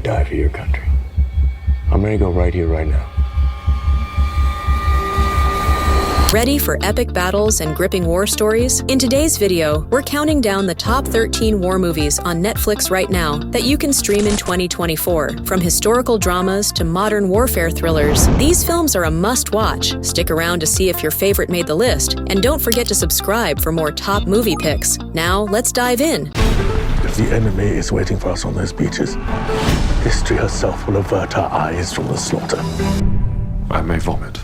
die for your country. I'm ready to go right here, right now. Ready for epic battles and gripping war stories? In today's video, we're counting down the top 13 war movies on Netflix right now that you can stream in 2024. From historical dramas to modern warfare thrillers, these films are a must-watch. Stick around to see if your favorite made the list, and don't forget to subscribe for more top movie picks. Now, let's dive in. If the enemy is waiting for us on those beaches, history herself will avert our eyes from the slaughter. I may vomit.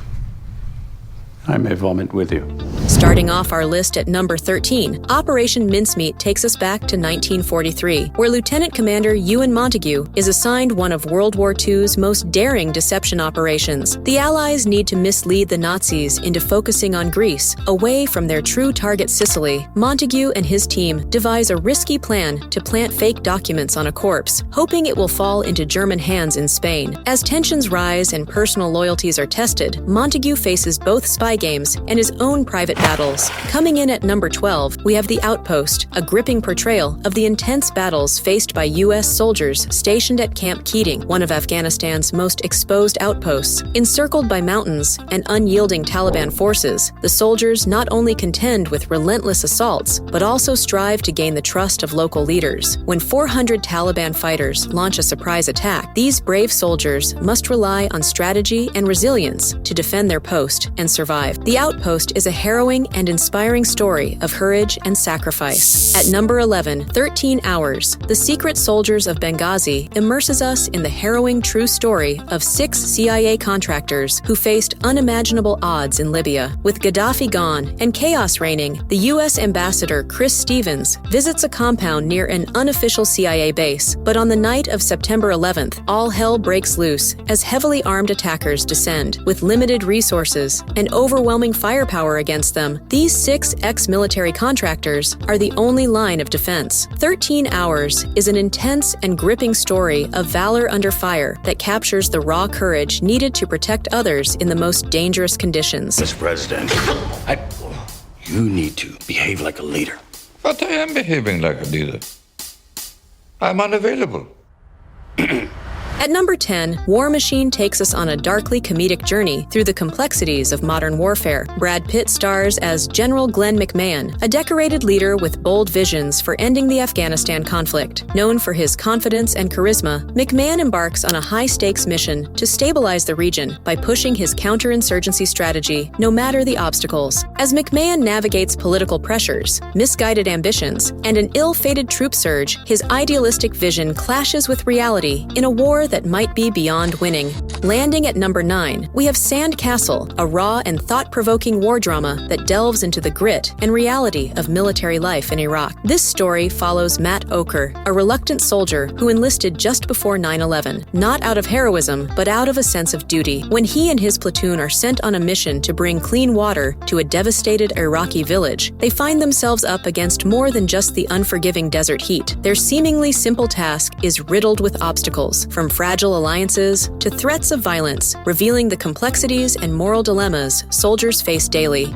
I may vomit with you. Starting off our list at number 13, Operation Mincemeat takes us back to 1943, where Lieutenant Commander Ewan Montague is assigned one of World War II's most daring deception operations. The Allies need to mislead the Nazis into focusing on Greece, away from their true target Sicily. Montague and his team devise a risky plan to plant fake documents on a corpse, hoping it will fall into German hands in Spain. As tensions rise and personal loyalties are tested, Montague faces both spy games and his own private battles. Coming in at number 12, we have The Outpost, a gripping portrayal of the intense battles faced by U.S. soldiers stationed at Camp Keating, one of Afghanistan's most exposed outposts. Encircled by mountains and unyielding Taliban forces, the soldiers not only contend with relentless assaults, but also strive to gain the trust of local leaders. When 400 Taliban fighters launch a surprise attack, these brave soldiers must rely on strategy and resilience to defend their post and survive. The Outpost is a harrowing and inspiring story of courage and sacrifice. At number 11, 13 Hours, The Secret Soldiers of Benghazi immerses us in the harrowing true story of 6 CIA contractors who faced unimaginable odds in Libya. With Gaddafi gone and chaos reigning, the U.S. Ambassador Chris Stevens visits a compound near an unofficial CIA base. But on the night of September 11th, all hell breaks loose as heavily armed attackers descend. With limited resources and overwhelming firepower against them, these 6 ex-military contractors are the only line of defense. 13 Hours is an intense and gripping story of valor under fire that captures the raw courage needed to protect others in the most dangerous conditions. Mr. President, you need to behave like a leader. But I am behaving like a leader. I'm unavailable. At number 10, War Machine takes us on a darkly comedic journey through the complexities of modern warfare. Brad Pitt stars as General Glenn McMahon, a decorated leader with bold visions for ending the Afghanistan conflict. Known for his confidence and charisma, McMahon embarks on a high-stakes mission to stabilize the region by pushing his counterinsurgency strategy no matter the obstacles. As McMahon navigates political pressures, misguided ambitions, and an ill-fated troop surge, his idealistic vision clashes with reality in a war that might be beyond winning. Landing at number 9, we have Sandcastle, a raw and thought-provoking war drama that delves into the grit and reality of military life in Iraq. This story follows Matt Oker, a reluctant soldier who enlisted just before 9/11, not out of heroism, but out of a sense of duty. When he and his platoon are sent on a mission to bring clean water to a devastated Iraqi village, they find themselves up against more than just the unforgiving desert heat. Their seemingly simple task is riddled with obstacles, from fragile alliances to threats of violence, revealing the complexities and moral dilemmas soldiers face daily.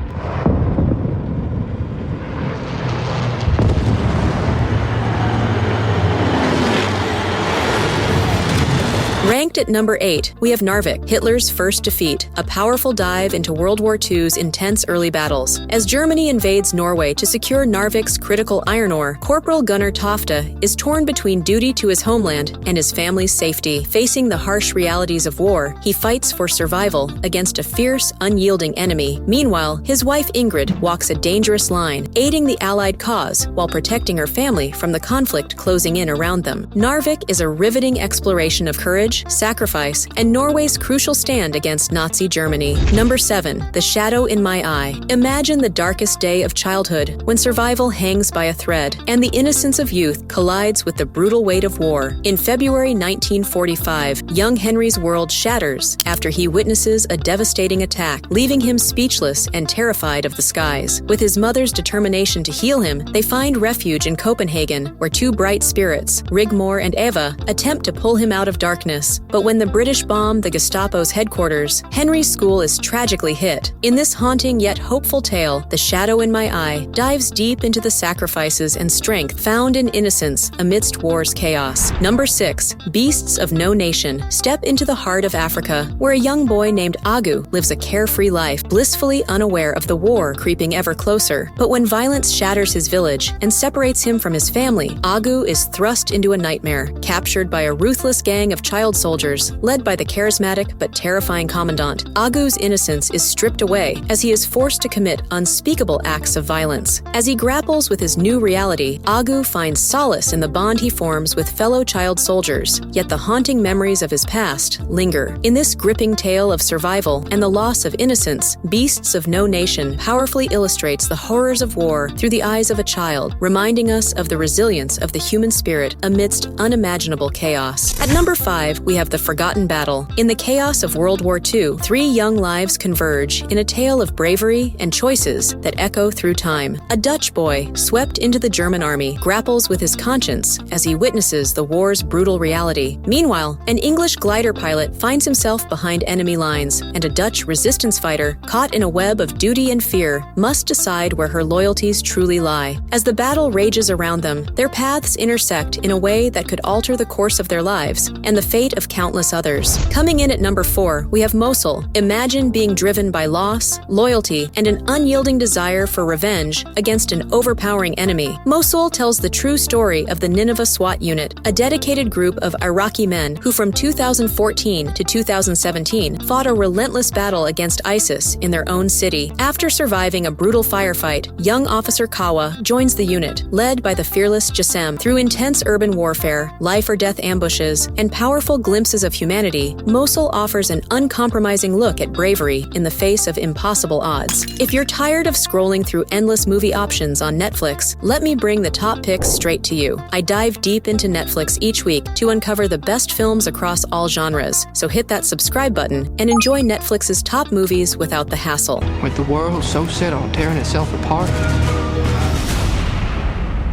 Ranked at number 8, we have Narvik, Hitler's First Defeat, a powerful dive into World War II's intense early battles. As Germany invades Norway to secure Narvik's critical iron ore, Corporal Gunnar Tofte is torn between duty to his homeland and his family's safety. Facing the harsh realities of war, he fights for survival against a fierce, unyielding enemy. Meanwhile, his wife Ingrid walks a dangerous line, aiding the Allied cause while protecting her family from the conflict closing in around them. Narvik is a riveting exploration of courage, sacrifice, and Norway's crucial stand against Nazi Germany. Number 7, The Shadow in My Eye. Imagine the darkest day of childhood when survival hangs by a thread and the innocence of youth collides with the brutal weight of war. In February 1945, young Henry's world shatters after he witnesses a devastating attack, leaving him speechless and terrified of the skies. With his mother's determination to heal him, they find refuge in Copenhagen, where 2 bright spirits, Rigmor and Eva, attempt to pull him out of darkness. But when the British bomb the Gestapo's headquarters, Henry's school is tragically hit. In this haunting yet hopeful tale, The Shadow in My Eye dives deep into the sacrifices and strength found in innocence amidst war's chaos. Number 6. Beasts of No Nation step into the heart of Africa, where a young boy named Agu lives a carefree life, blissfully unaware of the war creeping ever closer. But when violence shatters his village and separates him from his family, Agu is thrust into a nightmare, captured by a ruthless gang of child soldiers led by the charismatic but terrifying commandant. Agu's innocence is stripped away as he is forced to commit unspeakable acts of violence. As he grapples with his new reality, Agu finds solace in the bond he forms with fellow child soldiers, yet the haunting memories of his past linger. In this gripping tale of survival and the loss of innocence, Beasts of No Nation powerfully illustrates the horrors of war through the eyes of a child, reminding us of the resilience of the human spirit amidst unimaginable chaos. At number 5, we have The Forgotten Battle. In the chaos of World War II, 3 young lives converge in a tale of bravery and choices that echo through time. A Dutch boy, swept into the German army, grapples with his conscience as he witnesses the war's brutal reality. Meanwhile, an English glider pilot finds himself behind enemy lines, and a Dutch resistance fighter, caught in a web of duty and fear, must decide where her loyalties truly lie. As the battle rages around them, their paths intersect in a way that could alter the course of their lives and the fate of countless others. Coming in at number 4, we have Mosul. Imagine being driven by loss, loyalty, and an unyielding desire for revenge against an overpowering enemy. Mosul tells the true story of the Nineveh SWAT unit, a dedicated group of Iraqi men who from 2014 to 2017 fought a relentless battle against ISIS in their own city. After surviving a brutal firefight, young Officer Kawa joins the unit, led by the fearless Jassem. Through intense urban warfare, life-or-death ambushes, and powerful glimpses of humanity, Mosul offers an uncompromising look at bravery in the face of impossible odds. If you're tired of scrolling through endless movie options on Netflix, let me bring the top picks straight to you. I dive deep into Netflix each week to uncover the best films across all genres, so hit that subscribe button and enjoy Netflix's top movies without the hassle. With the world so set on tearing itself apart,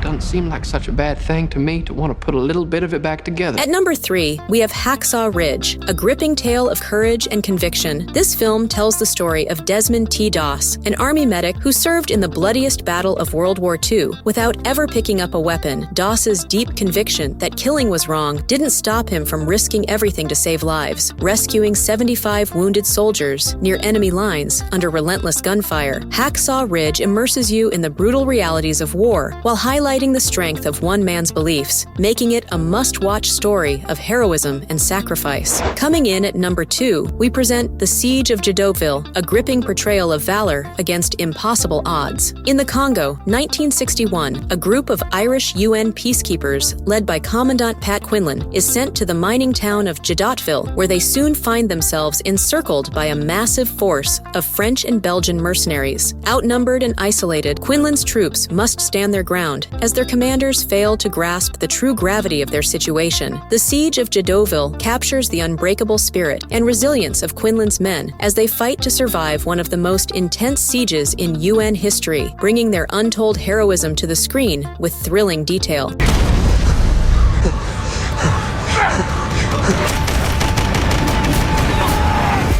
doesn't seem like such a bad thing to me to want to put a little bit of it back together. At number 3, we have Hacksaw Ridge, a gripping tale of courage and conviction. This film tells the story of Desmond T. Doss, an army medic who served in the bloodiest battle of World War II without ever picking up a weapon. Doss's deep conviction that killing was wrong didn't stop him from risking everything to save lives, rescuing 75 wounded soldiers near enemy lines under relentless gunfire. Hacksaw Ridge immerses you in the brutal realities of war while highlighting the strength of one man's beliefs, making it a must-watch story of heroism and sacrifice. Coming in at number 2, we present The Siege of Jadotville, a gripping portrayal of valor against impossible odds. In the Congo, 1961, a group of Irish UN peacekeepers, led by Commandant Pat Quinlan, is sent to the mining town of Jadotville, where they soon find themselves encircled by a massive force of French and Belgian mercenaries. Outnumbered and isolated, Quinlan's troops must stand their ground as their commanders fail to grasp the true gravity of their situation. The Siege of Jadotville captures the unbreakable spirit and resilience of Quinlan's men as they fight to survive one of the most intense sieges in UN history, bringing their untold heroism to the screen with thrilling detail.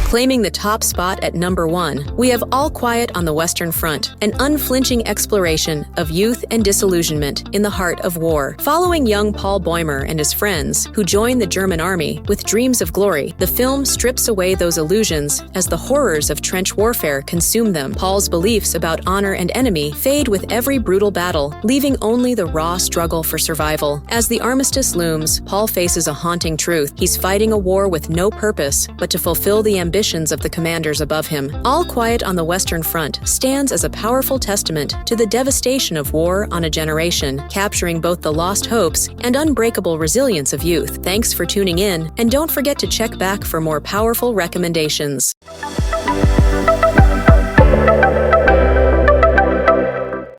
Claiming the top spot at number 1, we have All Quiet on the Western Front, an unflinching exploration of youth and disillusionment in the heart of war. Following young Paul Boehmer and his friends, who join the German army with dreams of glory, the film strips away those illusions as the horrors of trench warfare consume them. Paul's beliefs about honor and enemy fade with every brutal battle, leaving only the raw struggle for survival. As the armistice looms, Paul faces a haunting truth. He's fighting a war with no purpose but to fulfill the ambitions of the commanders above him. All Quiet on the Western Front stands as a powerful testament to the devastation of war on a generation, capturing both the lost hopes and unbreakable resilience of youth. Thanks for tuning in, and don't forget to check back for more powerful recommendations.